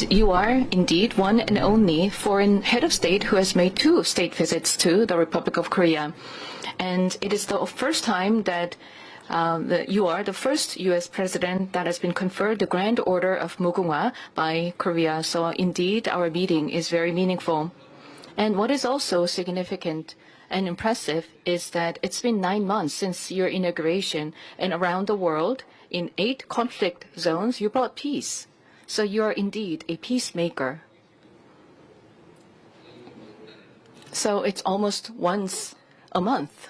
You are indeed one and only foreign head of state who has made 2 state visits to the Republic of Korea. And it is the first time that you are the first U.S. president that has been conferred the Grand Order of Mugunghwa by Korea. So indeed, our meeting is very meaningful. And what is also significant and impressive is that it's been 9 months since your inauguration, and around the world, in 8 conflict zones, you brought peace. So you are indeed a peacemaker. So it's almost once a month.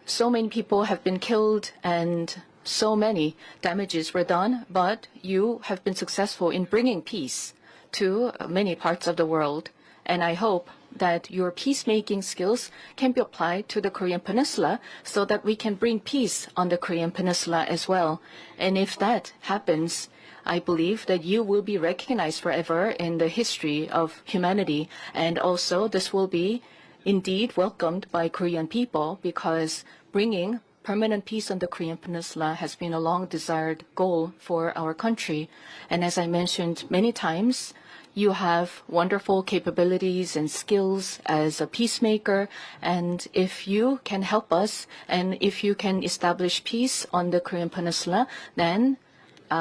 So many people have been killed and so many damages were done, but you have been successful in bringing peace to many parts of the world. And I hope that your peacemaking skills can be applied to the Korean Peninsula so that we can bring peace on the Korean Peninsula as well. And if that happens, I believe that you will be recognized forever in the history of humanity. And also this will be indeed welcomed by Korean people, because bringing permanent peace on the Korean Peninsula has been a long desired goal for our country. And as I mentioned many times, you have wonderful capabilities and skills as a peacemaker, and if you can help us and if you can establish peace on the Korean Peninsula, then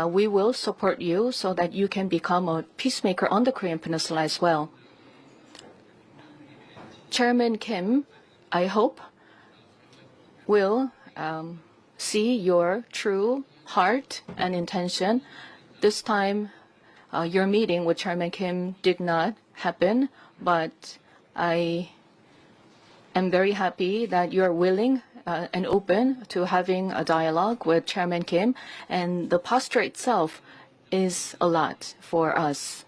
we will support you so that you can become a peacemaker on the Korean Peninsula as well. Chairman Kim, I hope, will see your true heart and intention. This time, your meeting with Chairman Kim did not happen, but I am very happy that you are willing and open to having a dialogue with Chairman Kim, and the posture itself is a lot for us.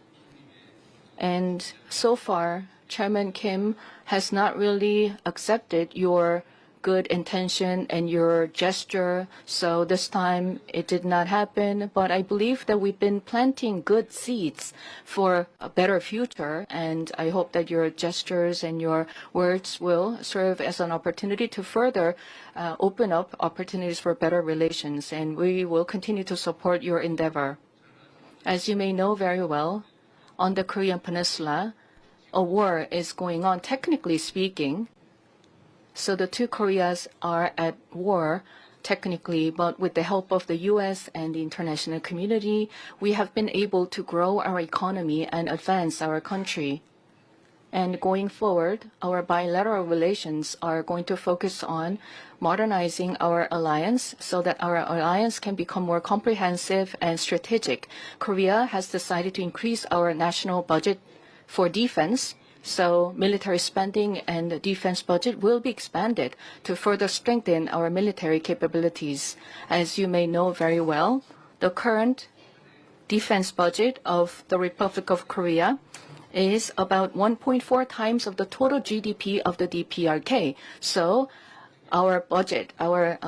And so far, Chairman Kim has not really accepted your good intention and your gesture, so this time it did not happen. But I believe that we've been planting good seeds for a better future, and I hope that your gestures and your words will serve as an opportunity to further open up opportunities for better relations, and we will continue to support your endeavor. As you may know very well, on the Korean Peninsula, a war is going on, technically speaking. So the 2 Koreas are at war, technically, but with the help of the U.S. and the international community, we have been able to grow our economy and advance our country. And going forward, our bilateral relations are going to focus on modernizing our alliance so that our alliance can become more comprehensive and strategic. Korea has decided to increase our national budget for defense, so military spending and the defense budget will be expanded to further strengthen our military capabilities. As you may know very well, the current defense budget of the Republic of Korea is about 1.4 times of the total GDP of the DPRK. So our budget, our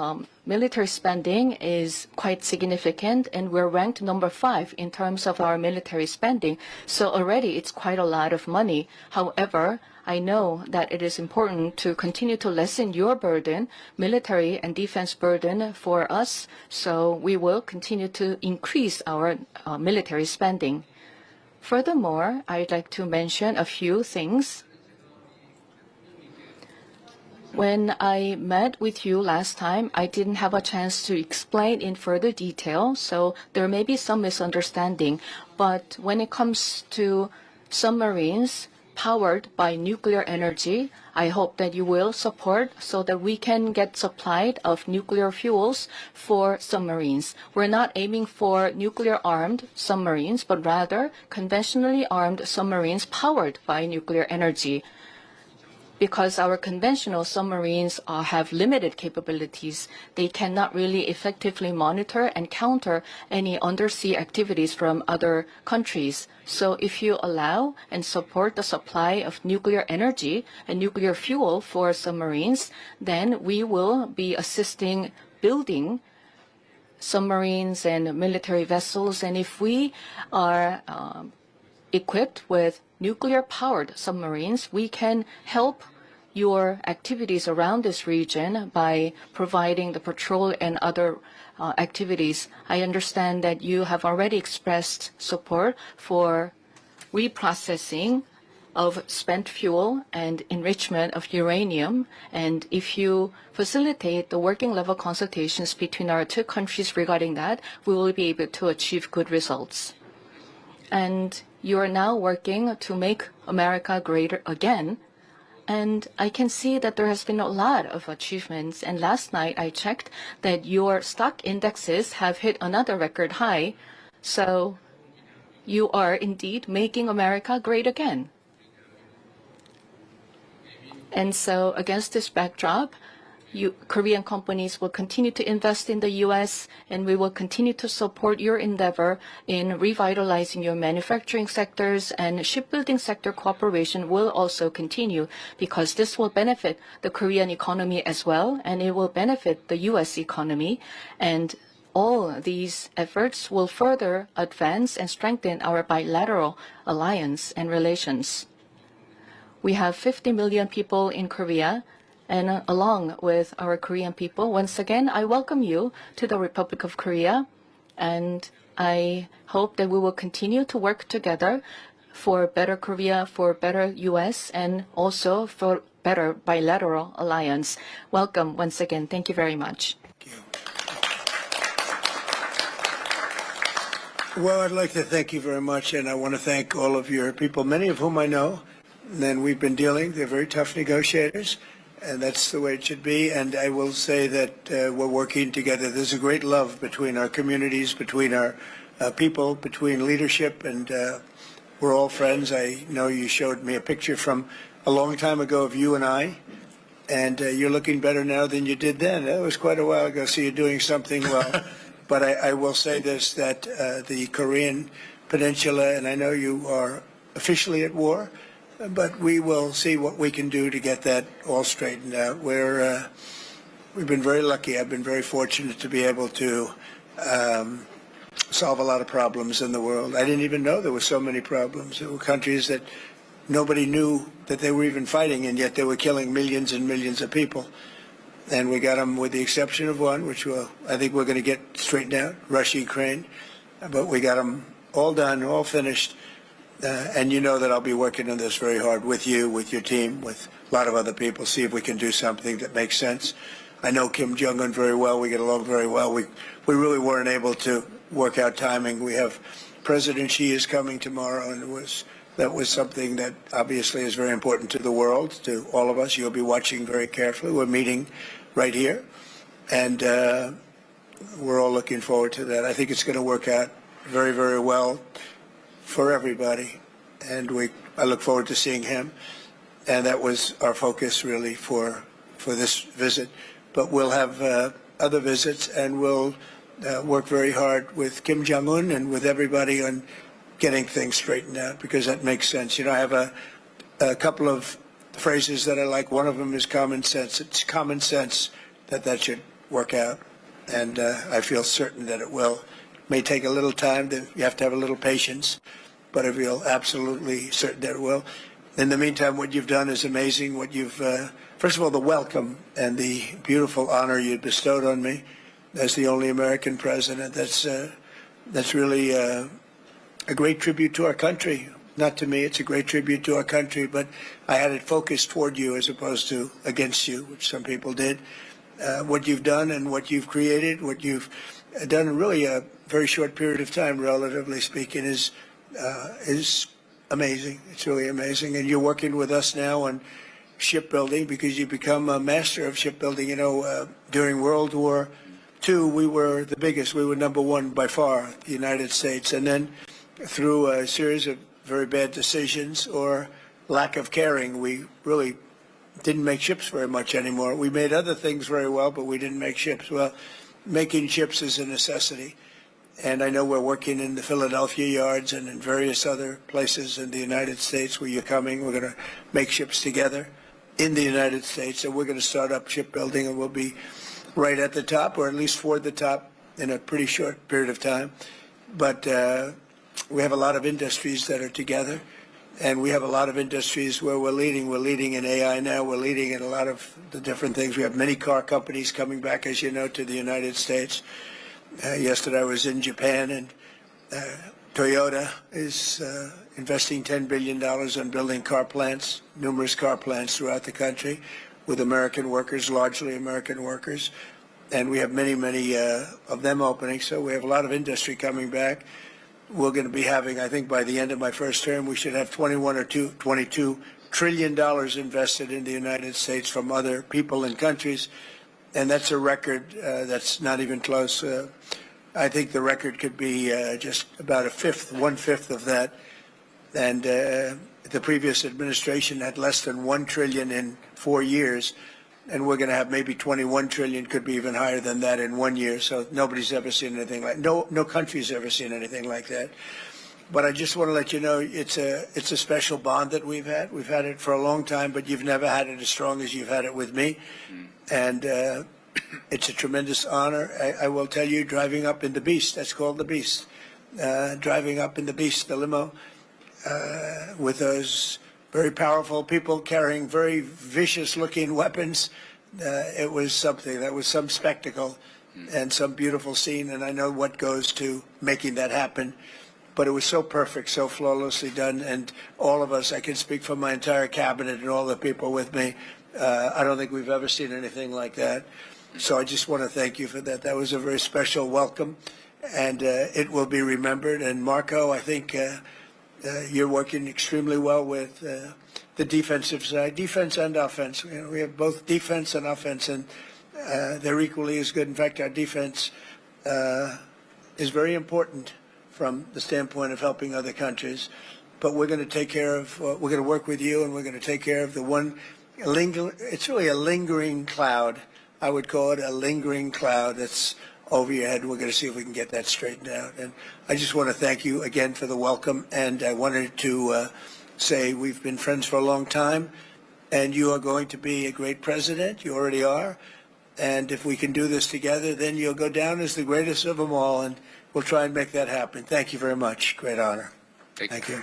military spending is quite significant, and we're ranked number 5 in terms of our military spending. So already it's quite a lot of money. However, I know that it is important to continue to lessen your burden, military and defense burden for us. So we will continue to increase our military spending. Furthermore, I'd like to mention a few things. When I met with you last time, I didn't have a chance to explain in further detail, so there may be some misunderstanding. But when it comes to submarines powered by nuclear energy, I hope that you will support so that we can get supplied of nuclear fuels for submarines. We're not aiming for nuclear-armed submarines, but rather conventionally armed submarines powered by nuclear energy. Because our conventional submarines have limited capabilities, they cannot really effectively monitor and counter any undersea activities from other countries. So if you allow and support the supply of nuclear energy and nuclear fuel for submarines, then we will be assisting building submarines and military vessels. And if we are equipped with nuclear-powered submarines, we can help your activities around this region by providing the patrol and other activities. I understand that you have already expressed support for reprocessing of spent fuel and enrichment of uranium. And if you facilitate the working level consultations between our two countries regarding that, we will be able to achieve good results. And you are now working to make America greater again. And I can see that there has been a lot of achievements. And last night I checked that your stock indexes have hit another record high. So you are indeed making America great again. And so against this backdrop, Korean companies will continue to invest in the U.S., and we will continue to support your endeavor in revitalizing your manufacturing sectors, and shipbuilding sector cooperation will also continue because this will benefit the Korean economy as well, and it will benefit the U.S. economy. And all these efforts will further advance and strengthen our bilateral alliance and relations. We have 50 million people in Korea, and along with our Korean people, once again, I welcome you to the Republic of Korea, and I hope that we will continue to work together for better Korea, for better U.S., and also for better bilateral alliance. Welcome once again. Thank you very much. Thank you. Well, I'd like to thank you very much, and I want to thank all of your people, many of whom I know. And we've been dealing. They're very tough negotiators, and that's the way it should be. And I will say that we're working together. There's a great love between our communities, between our people, between leadership, and we're all friends. I know you showed me a picture from a long time ago of you and I, and you're looking better now than you did then. That was quite a while ago, so you're doing something well. But I will say this, that the Korean Peninsula, and I know you are officially at war, but we will see what we can do to get that all straightened out. We've been very lucky. I've been very fortunate to be able to solve a lot of problems in the world. I didn't even know there were so many problems. There were countries that nobody knew that they were even fighting, and yet they were killing millions and millions of people. And we got them, with the exception of one, which I think we're going to get straightened out, Russia, Ukraine. But we got them all done, all finished. And you know that I'll be working on this very hard with you, with your team, with a lot of other people, see if we can do something that makes sense. I know Kim Jong-un very well. We get along very well. We really weren't able to work out timing. We have President Xi is coming tomorrow, and that was something that obviously is very important to the world, to all of us. You'll be watching very carefully. We're meeting right here, and we're all looking forward to that. I think it's going to work out very, very well for everybody, and I look forward to seeing him. And that was our focus really for this visit. But we'll have other visits, and we'll work very hard with Kim Jong-un and with everybody on getting things straightened out, because that makes sense. You know, I have a couple of phrases that I like. One of them is common sense. It's common sense that should work out, and I feel certain that it will. It may take a little time. You have to have a little patience, but I feel absolutely certain that it will. In the meantime, what you've done is amazing. What you've, first of all, the welcome and the beautiful honor you bestowed on me as the only American president. That's really a great tribute to our country. Not to me, it's a great tribute to our country, but I had it focused toward you as opposed to against you, which some people did. What you've done and what you've created, what you've done in really a very short period of time, relatively speaking, is amazing. It's really amazing. And you're working with us now on shipbuilding because you become a master of shipbuilding. You know, during World War II, we were the biggest. We were number one by far, the United States. And then through a series of very bad decisions or lack of caring, we really didn't make ships very much anymore. We made other things very well, but we didn't make ships. Well, making ships is a necessity. And I know we're working in the Philadelphia yards and in various other places in the United States where you're coming. We're going to make ships together in the United States, and we're going to start up shipbuilding, and we'll be right at the top, or at least toward the top, in a pretty short period of time. But we have a lot of industries that are together. And we have a lot of industries where we're leading. We're leading in AI now. We're leading in a lot of the different things. We have many car companies coming back, as you know, to the United States. Yesterday I was in Japan, and Toyota is investing $10 billion on building car plants, numerous car plants throughout the country with American workers, largely American workers. And we have many, many of them opening. So we have a lot of industry coming back. We're going to be having, I think by the end of my first term, we should have $22 trillion invested in the United States from other people and countries. And that's a record that's not even close. I think the record could be just about one-fifth of that. And the previous administration had less than $1 trillion in 4 years. And we're going to have maybe 21 trillion, could be even higher than that in 1 year. So nobody's ever seen anything like, no country's ever seen anything like that. But I just want to let you know it's a special bond that we've had. We've had it for a long time, but you've never had it as strong as you've had it with me. And it's a tremendous honor. I will tell you, driving up in the Beast, that's called the Beast, driving up in the Beast, the limo, with those very powerful people carrying very vicious-looking weapons. It was something. That was some spectacle and some beautiful scene, and I know what goes to making that happen. But it was so perfect, so flawlessly done, and all of us, I can speak for my entire cabinet and all the people with me, I don't think we've ever seen anything like that. So I just want to thank you for that. That was a very special welcome, and it will be remembered. And Marco, I think you're working extremely well with the defensive side, defense and offense. You know, we have both defense and offense, and they're equally as good. In fact, our defense is very important from the standpoint of helping other countries. But we're going to take care of, we're going to work with you, and we're going to take care of the one, it's really a lingering cloud. I would call it a lingering cloud that's over your head. We're going to see if we can get that straightened out. And I just want to thank you again for the welcome. And I wanted to say we've been friends for a long time, and you are going to be a great president. You already are. And if we can do this together, then you'll go down as the greatest of them all, and we'll try and make that happen. Thank you very much. Great honor. Thank you.